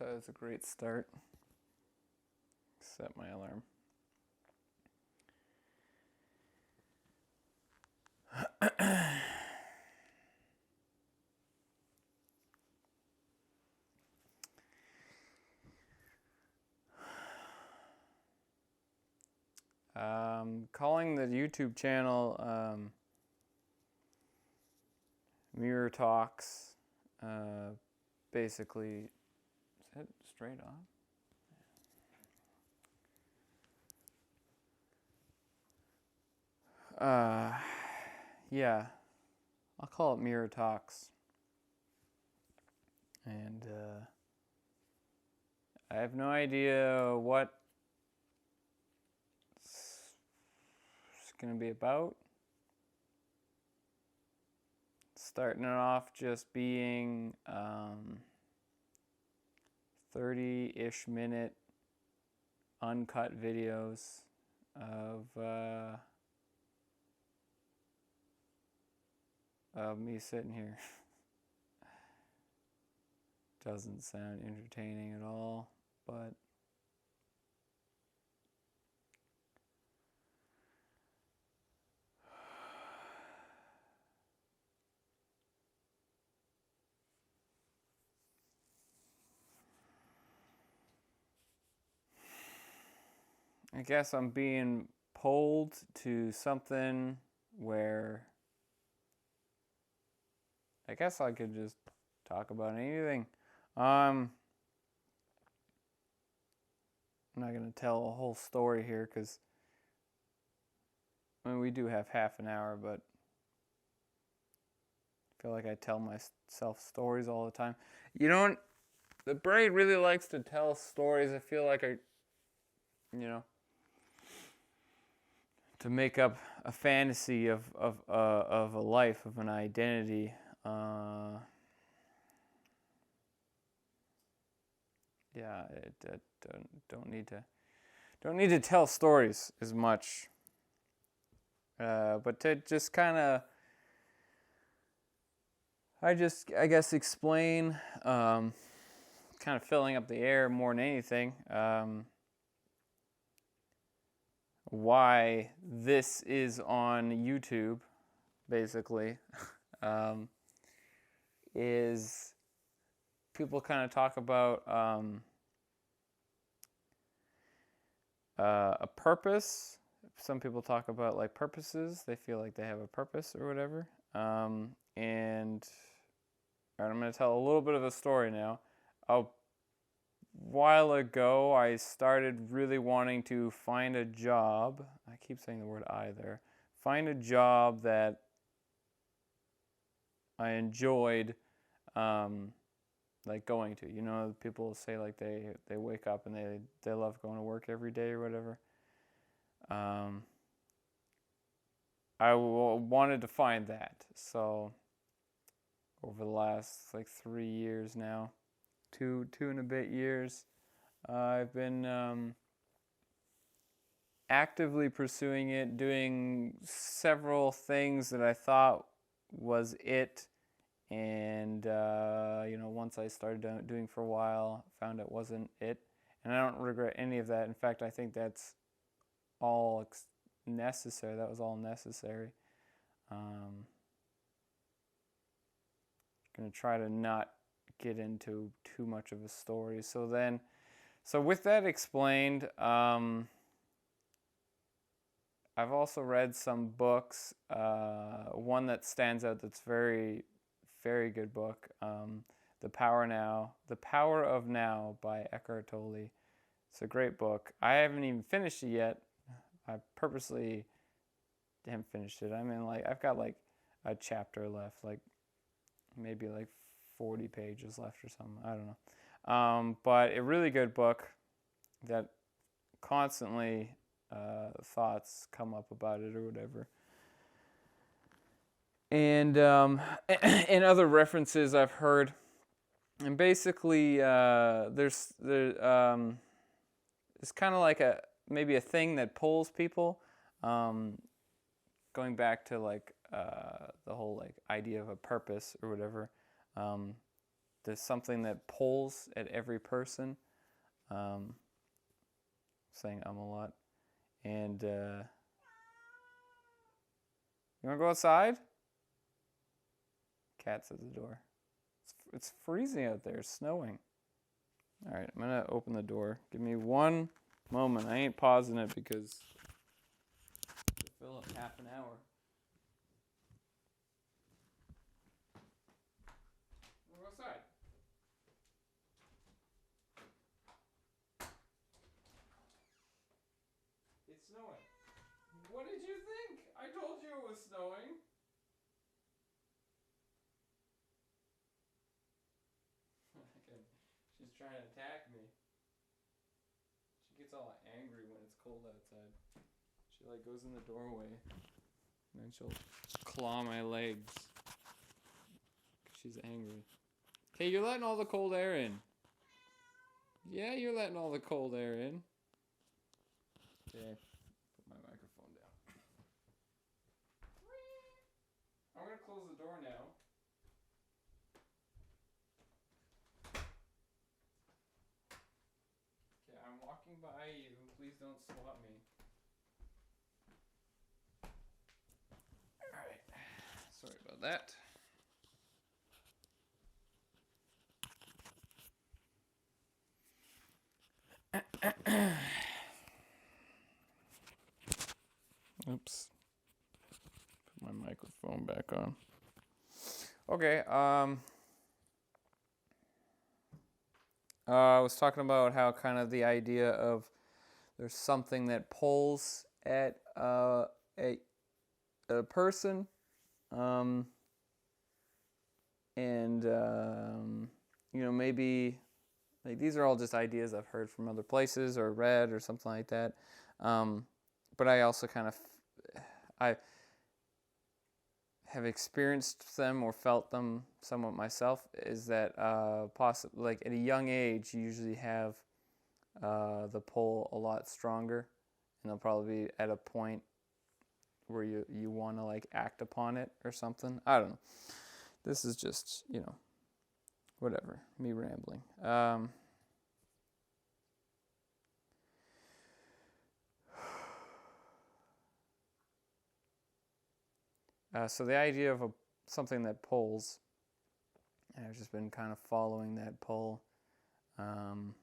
That's a great start. Set my alarm. Calling the YouTube channel Mirror Talks. Basically, is that straight on? Yeah, I'll call it Mirror Talks. And I have no idea what it's going to be about. Starting it off just being 30-ish minute uncut videos of me sitting here. Doesn't sound entertaining at all, but I guess I'm being pulled to something where I guess I could just talk about anything. I'm not going to tell a whole story here because we do have half an hour, but I feel like I tell myself stories all the time. The brain really likes to tell stories. I feel like to make up a fantasy of a life, of an identity. Yeah, don't need to tell stories as much, but to just kind of, I guess explain, kind of filling up the air more than anything, why this is on YouTube, basically, is people kind of talk about a purpose. Some people talk about like purposes. They feel like they have a purpose or whatever. And I'm going to tell a little bit of a story now. A while ago, I started really wanting to find a job. I keep saying the word "I" there. Find a job that I enjoyed, like going to. People say like they wake up and they love going to work every day or whatever. I wanted to find that. So over the last like 3 years now, two and a bit years, I've been actively pursuing it, doing several things that I thought was it. And, once I started doing for a while, found it wasn't it. And I don't regret any of that. In fact, I think that's all necessary. That was all necessary. Going to try to not get into too much of a story. So with that explained, I've also read some books. One that stands out that's very, very good book, The Power of Now by Eckhart Tolle. It's a great book. I haven't even finished it yet. I purposely haven't finished it. I mean, like, I've got like a chapter left, like maybe like 40 pages left or something. I don't know. But a really good book that constantly thoughts come up about it or whatever. And in other references I've heard, and basically there's kind of like maybe a thing that pulls people, going back to like the whole like idea of a purpose or whatever. there's something that pulls at every person. Saying a lot. And you want to go outside? Cat's at the door. It's freezing out there. It's snowing. All right, I'm going to open the door. Give me one moment. I ain't pausing it because it'll fill up half an hour. Go outside. It's snowing. What did you think? I told you it was snowing. She's trying to attack me. She gets all angry when it's cold outside. She like goes in the doorway and then she'll claw my legs. She's angry. Hey, you're letting all the cold air in. Yeah, you're letting all the cold air in. Okay, put my microphone down. I'm gonna close the door now. Okay, I'm walking by you. Please don't swat me. Alright, sorry about that. Oops. Put my microphone back on. Okay, I was talking about how kind of the idea of there's something that pulls at a person, maybe like these are all just ideas I've heard from other places or read or something like that. But I also kind of I have experienced them or felt them somewhat myself. Is that possible? Like at a young age, you usually have the pull a lot stronger, and they'll probably be at a point where you want to like act upon it or something. I don't know. This is just whatever, me rambling. So the idea of something that pulls, and I've just been kind of following that pull. I've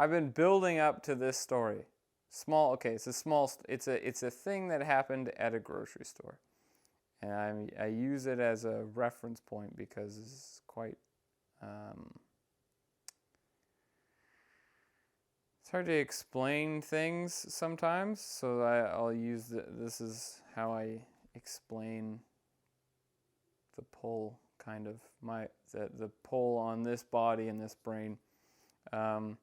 been building up to this story. It's a thing that happened at a grocery store, and I use it as a reference point because it's quite. It's hard to explain things sometimes, so I'll use this is how I explain the pull, kind of the pull on this body and this brain. So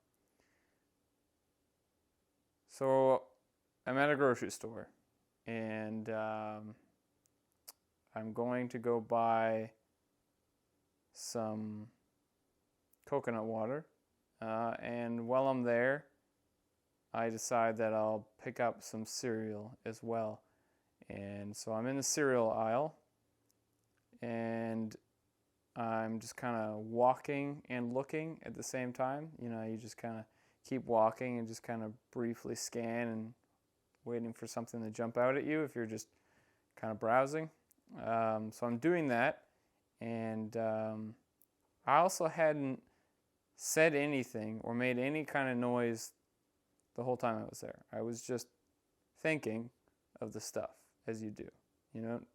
I'm at a grocery store, and I'm going to go buy some coconut water, and while I'm there, I decide that I'll pick up some cereal as well. And so I'm in the cereal aisle, and I'm just kind of walking and looking at the same time. You just kind of keep walking and just kind of briefly scan and waiting for something to jump out at you if you're just kind of browsing. So I'm doing that, and I also hadn't said anything or made any kind of noise the whole time I was there. I was just thinking of the stuff, as you do.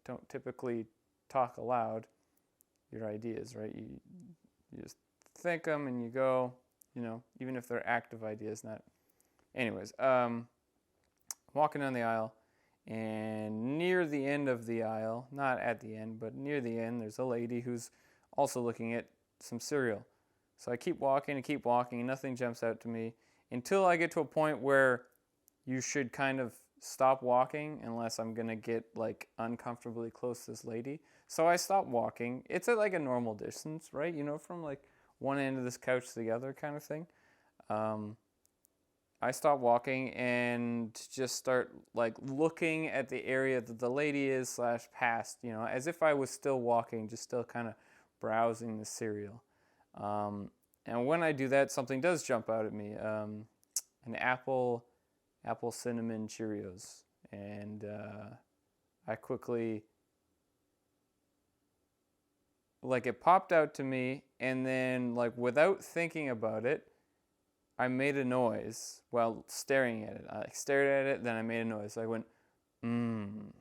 Don't typically talk aloud your ideas, right? You just think them and you go, even if they're active ideas, not. Anyways, walking down the aisle, and near the end of the aisle, not at the end, but near the end, there's a lady who's also looking at some cereal. So I keep walking, and nothing jumps out to me until I get to a point where you should kind of stop walking unless I'm going to get like uncomfortably close to this lady. So I stop walking. It's at like a normal distance, right? From like one end of this couch to the other kind of thing. I stop walking and just start like looking at the area that the lady is / past, as if I was still walking, just still kind of browsing the cereal. And when I do that, something does jump out at me. An apple cinnamon Cheerios. And I quickly, like, it popped out to me, and then, like, without thinking about it, I made a noise while staring at it. I stared at it, then I made a noise. I went, mmm.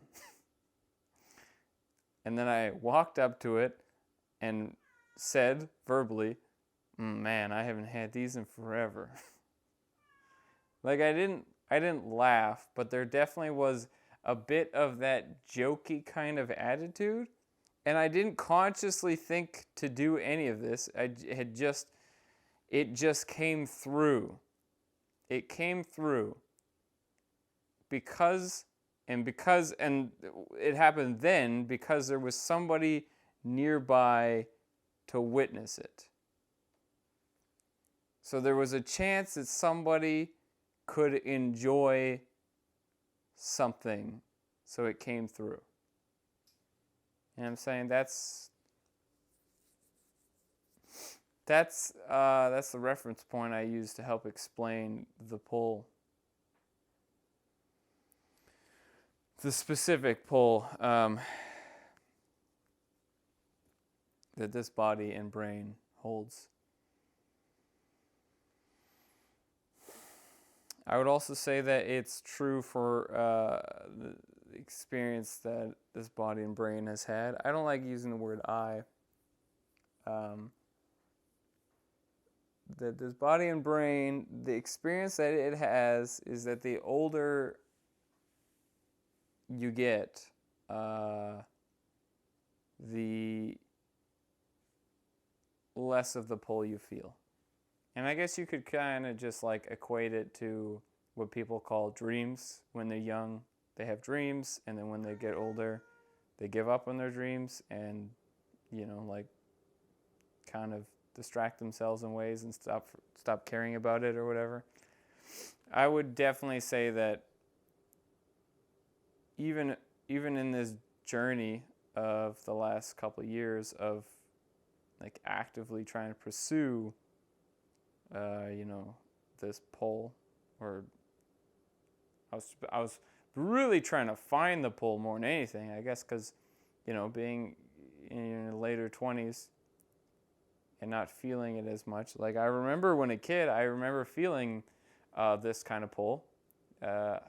And then I walked up to it and said verbally, man, I haven't had these in forever. Like, I didn't laugh, but there definitely was a bit of that jokey kind of attitude. And I didn't consciously think to do any of this. It just came through. It came through. Because it happened then because there was somebody nearby to witness it. So there was a chance that somebody could enjoy something, so it came through. And I'm saying that's the reference point I use to help explain the pull. The specific pull that this body and brain holds. I would also say that it's true for the experience that this body and brain has had. I don't like using the word I. That this body and brain, the experience that it has is that the older you get, the less of the pull you feel. And I guess you could kind of just like equate it to what people call dreams. When they're young, they have dreams, and then when they get older, they give up on their dreams and, like kind of distract themselves in ways and stop caring about it or whatever. I would definitely say that even in this journey of the last couple of years of like actively trying to pursue this pull, or I was really trying to find the pull more than anything, I guess, because being in your later 20s and not feeling it as much. Like, I remember when a kid, I remember feeling this kind of pull. I'm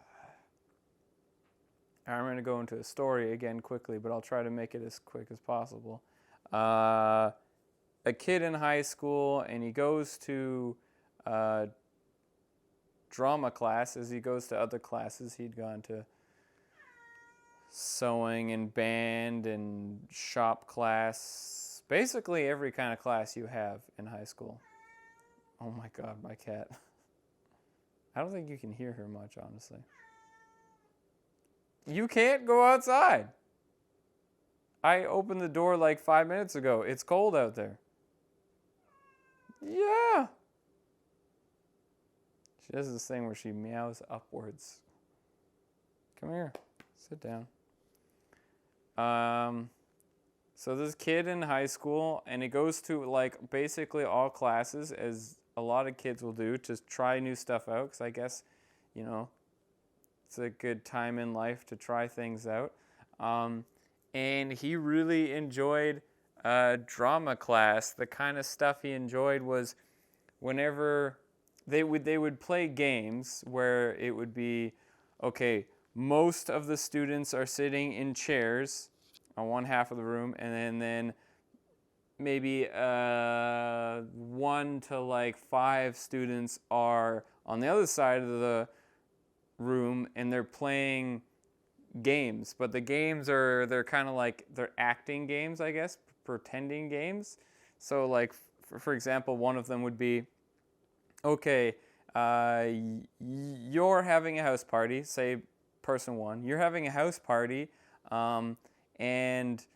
going to go into a story again quickly, but I'll try to make it as quick as possible. A kid in high school, and he goes to drama class. As he goes to other classes, he'd gone to sewing and band and shop class, basically every kind of class you have in high school. Oh my God, my cat. I don't think you can hear her much, honestly. You can't go outside. I opened the door like 5 minutes ago. It's cold out there. Yeah. She does this thing where she meows upwards. Come here. Sit down. So this kid in high school, and he goes to like basically all classes, as a lot of kids will do, to try new stuff out, because I guess, it's a good time in life to try things out. And he really enjoyed drama class. The kind of stuff he enjoyed was whenever they would play games where it would be, okay, most of the students are sitting in chairs on one half of the room, and then maybe 1 to like 5 students are on the other side of the room, and they're playing games. But the games they're kind of like, they're acting games, I guess, pretending games. So like, for example, one of them would be, okay, you're having a house party, say person 1, you're having a house party, and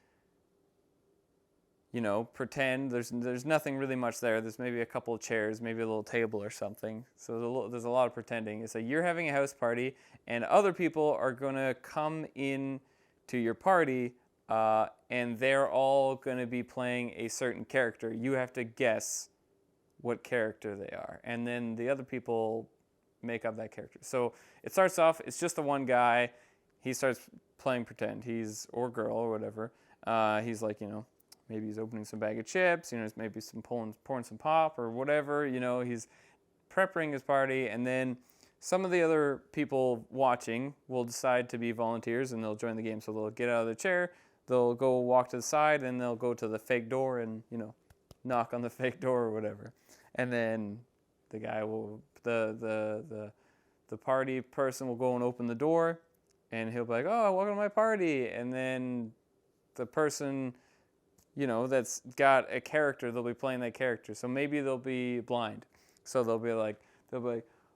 pretend there's nothing really much there. There's maybe a couple of chairs, maybe a little table or something. So there's a lot of pretending. It's like you're having a house party, and other people are going to come in to your party and they're all going to be playing a certain character. You have to guess what character they are, and then the other people make up that character. So it starts off, it's just the one guy. He starts playing pretend. He's, or girl or whatever. He's like, maybe he's opening some bag of chips, maybe some pouring some pop or whatever, he's prepping his party, and then some of the other people watching will decide to be volunteers and they'll join the game. So they'll get out of their chair, they'll go walk to the side, and they'll go to the fake door and, knock on the fake door or whatever. And then the guy will, the party person will go and open the door, and he'll be like, "Oh, welcome to my party." And then the person, that's got a character, they'll be playing that character. So maybe they'll be blind. So they'll be like,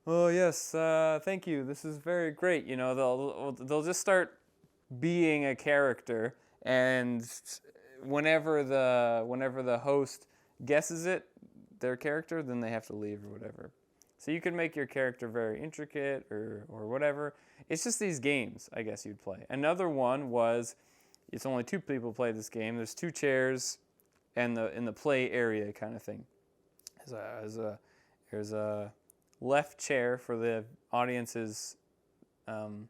"Oh yes, thank you. This is very great." They'll just start being a character, and whenever the host guesses their character, then they have to leave or whatever. So you can make your character very intricate or whatever. It's just these games, I guess, you'd play. Another one was, it's only 2 people play this game. There's 2 chairs and in the play area kind of thing. There's a left chair for the audience's, doesn't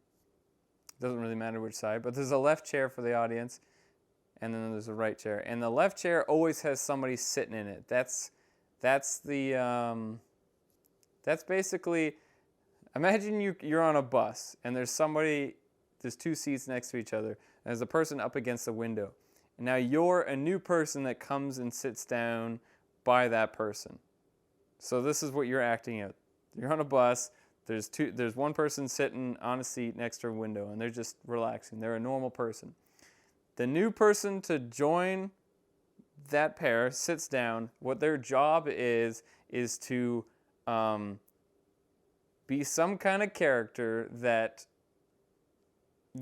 really matter which side, but there's a left chair for the audience, and then there's a right chair. And the left chair always has somebody sitting in it. That's basically, imagine you're on a bus, and there's 2 seats next to each other, and there's a person up against the window. And now you're a new person that comes and sits down by that person. So this is what you're acting out. You're on a bus, there's one person sitting on a seat next to a window, and they're just relaxing. They're a normal person. The new person to join that pair sits down. What their job is to be some kind of character that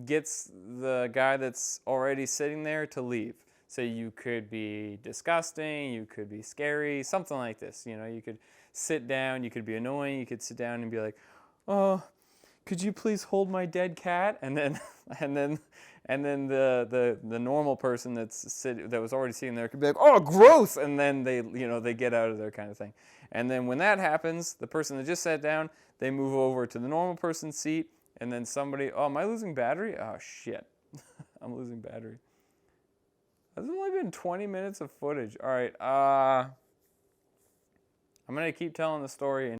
gets the guy that's already sitting there to leave. So you could be disgusting, you could be scary, something like this. You could sit down, you could be annoying, you could sit down and be like, "Oh, could you please hold my dead cat?" And then the normal person that was already sitting there could be like, "Oh, gross!" And then they get out of there, kind of thing. And then when that happens, the person that just sat down, they move over to the normal person's seat, and then somebody, "Oh, am I losing battery? Oh shit, I'm losing battery." There's only been 20 minutes of footage. All right, I'm gonna keep telling the story.